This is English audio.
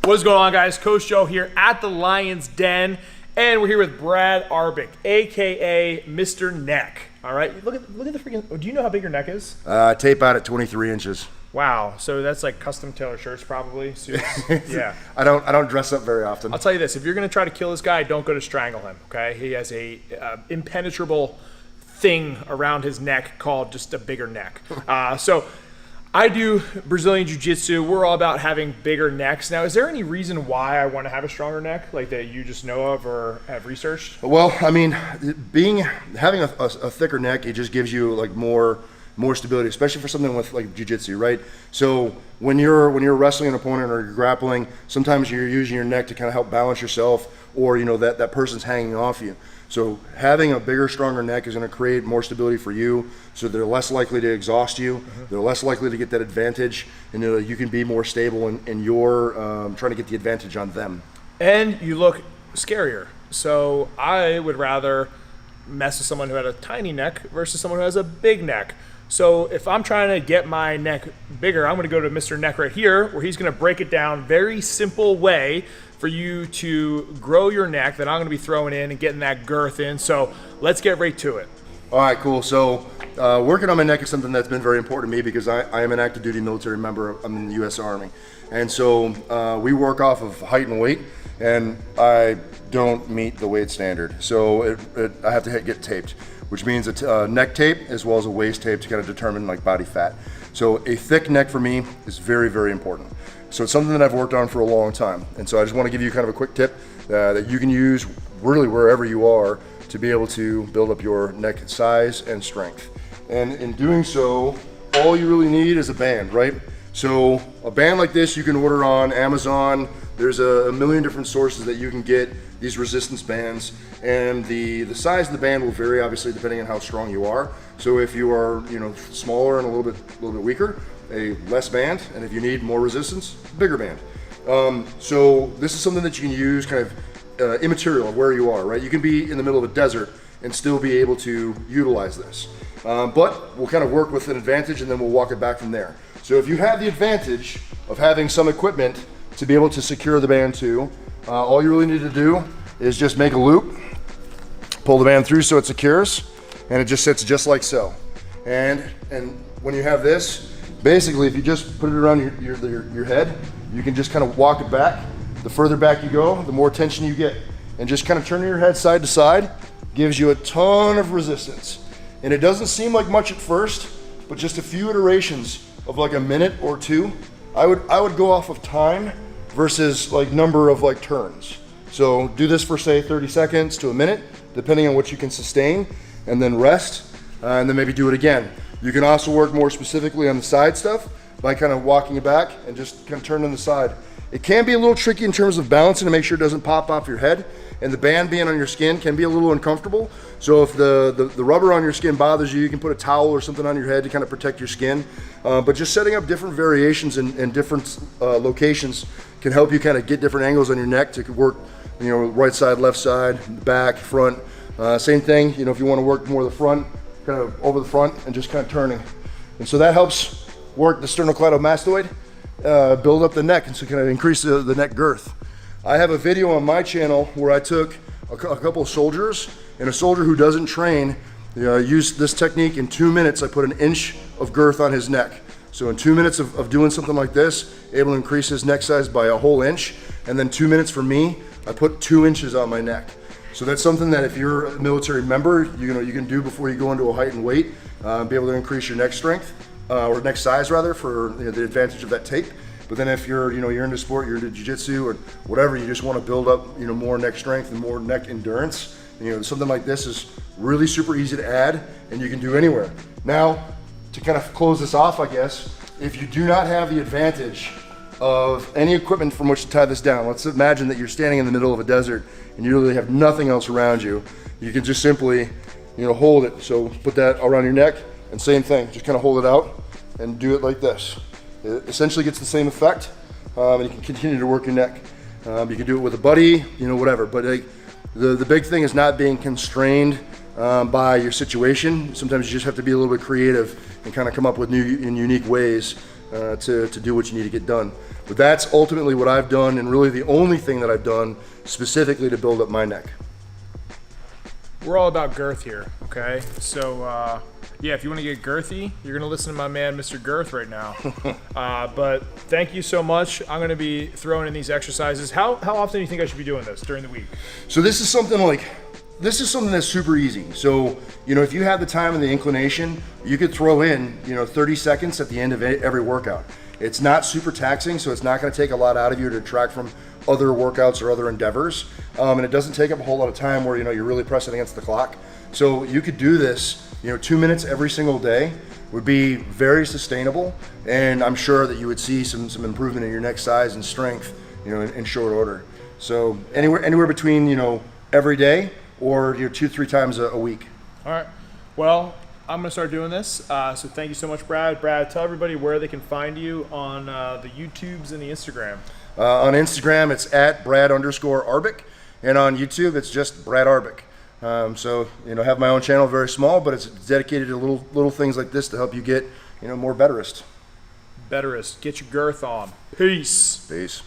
What's going on, guys? Coach Joe here at the Lion's Den, and we're here with Brad Arbick, aka Mr. Neck. All right, look at the freaking. Do you know how big your neck is? Tape out at 23 inches. Wow, so that's like custom tailor shirts, probably. Suits. Yeah. I don't dress up very often. I'll tell you this: if you're gonna try to kill this guy, don't go to strangle him. Okay, he has a impenetrable thing around his neck called just a bigger neck. So I do Brazilian Jiu-Jitsu. We're all about having bigger necks. Now, is there any reason why I want to have a stronger neck, like that you just know of or have researched? Well, I mean, having a thicker neck, it just gives you like more stability, especially for something with like jiu-jitsu, right? So when you're wrestling an opponent or you're grappling, sometimes you're using your neck to kind of help balance yourself, or that person's hanging off you. So having a bigger, stronger neck is going to create more stability for you, so they're less likely to exhaust you. Mm-hmm. They're less likely to get that advantage, and you can be more stable in your trying to get the advantage on them. And you look scarier. So I would rather mess with someone who had a tiny neck versus someone who has a big neck. So if I'm trying to get my neck bigger, I'm going to go to Mr. Neck right here, where he's going to break it down very simple way for you to grow your neck that I'm going to be throwing in and getting that girth in. So let's get right to it. All right, cool. So working on my neck is something that's been very important to me because I am an active duty military member. I'm in the U.S. Army. And so we work off of height and weight, and I don't meet the weight standard. So I have to get taped, which means a neck tape as well as a waist tape to kind of determine like body fat. So a thick neck for me is very, very important. So it's something that I've worked on for a long time. And so I just want to give you kind of a quick tip that you can use really wherever you are to be able to build up your neck size and strength. And in doing so, all you really need is a band, right? So a band like this you can order on Amazon. There's a million different sources that you can get these resistance bands, and the size of the band will vary obviously depending on how strong you are. So if you are smaller and a little bit weaker, a less band, and if you need more resistance, bigger band. So this is something that you can use kind of immaterial of where you are, right? You can be in the middle of a desert and still be able to utilize this. But we'll kind of work with an advantage and then we'll walk it back from there. So if you have the advantage of having some equipment to be able to secure the band to, all you really need to do is just make a loop, pull the band through so it secures, and it just sits just like so. And when you have this, basically if you just put it around your head, you can just kind of walk it back. The further back you go, the more tension you get. And just kind of turning your head side to side gives you a ton of resistance. And it doesn't seem like much at first, but just a few iterations of like a minute or two, I would go off of time versus like number of like turns. So do this for say 30 seconds to a minute, depending on what you can sustain, and then rest, and then maybe do it again. You can also work more specifically on the side stuff by kind of walking it back and just kind of turning the side. It can be a little tricky in terms of balancing to make sure it doesn't pop off your head, and the band being on your skin can be a little uncomfortable. So if the rubber on your skin bothers you, you can put a towel or something on your head to kind of protect your skin. But just setting up different variations in different locations can help you kind of get different angles on your neck to work, right side, left side, back, front. Same thing, if you want to work more the front, kind of over the front and just kind of turning. And so that helps work the sternocleidomastoid, build up the neck, and so kind of increase the neck girth. I have a video on my channel where I took a couple of soldiers, and a soldier who doesn't train used this technique. In 2 minutes, I put an inch of girth on his neck. So in 2 minutes of doing something like this, able to increase his neck size by a whole inch. And then 2 minutes for me, I put 2 inches on my neck. So that's something that if you're a military member, you can do before you go into a height and weight, be able to increase your neck strength, or neck size rather, for the advantage of that tape. But then if you're into sport, you're into jiu-jitsu or whatever, you just want to build up more neck strength and more neck endurance, something like this is really super easy to add, and you can do anywhere. Now, to kind of close this off, I guess, if you do not have the advantage of any equipment from which to tie this down, let's imagine that you're standing in the middle of a desert and you really have nothing else around you, you can just simply hold it. So put that around your neck, and same thing, just kind of hold it out and do it like this. It essentially gets the same effect, and you can continue to work your neck. You can do it with a buddy, whatever. But the big thing is not being constrained by your situation. Sometimes you just have to be a little bit creative and kind of come up with new and unique ways to do what you need to get done. But that's ultimately what I've done, and really the only thing that I've done specifically to build up my neck. We're all about girth here, okay? So, yeah, if you want to get girthy, you're going to listen to my man, Mr. Girth, right now. But thank you so much. I'm going to be throwing in these exercises. How often do you think I should be doing this during the week? So this is something that's super easy. So, if you have the time and the inclination, you could throw in, 30 seconds at the end of every workout. It's not super taxing, so it's not going to take a lot out of you to detract from other workouts or other endeavors. And it doesn't take up a whole lot of time where, you're really pressing against the clock. So you could do this, 2 minutes every single day would be very sustainable. And I'm sure that you would see some improvement in your neck size and strength, in short order. So anywhere between, every day or 2-3 times a week. All right. Well, I'm going to start doing this. So thank you so much, Brad. Brad, tell everybody where they can find you on the YouTubes and the Instagram. On Instagram, it's at Brad_Arbic. And on YouTube, it's just Brad Arbic. So, have my own channel, very small, but it's dedicated to little things like this to help you get, more betterist. Betterist. Get your girth on. Peace. Peace.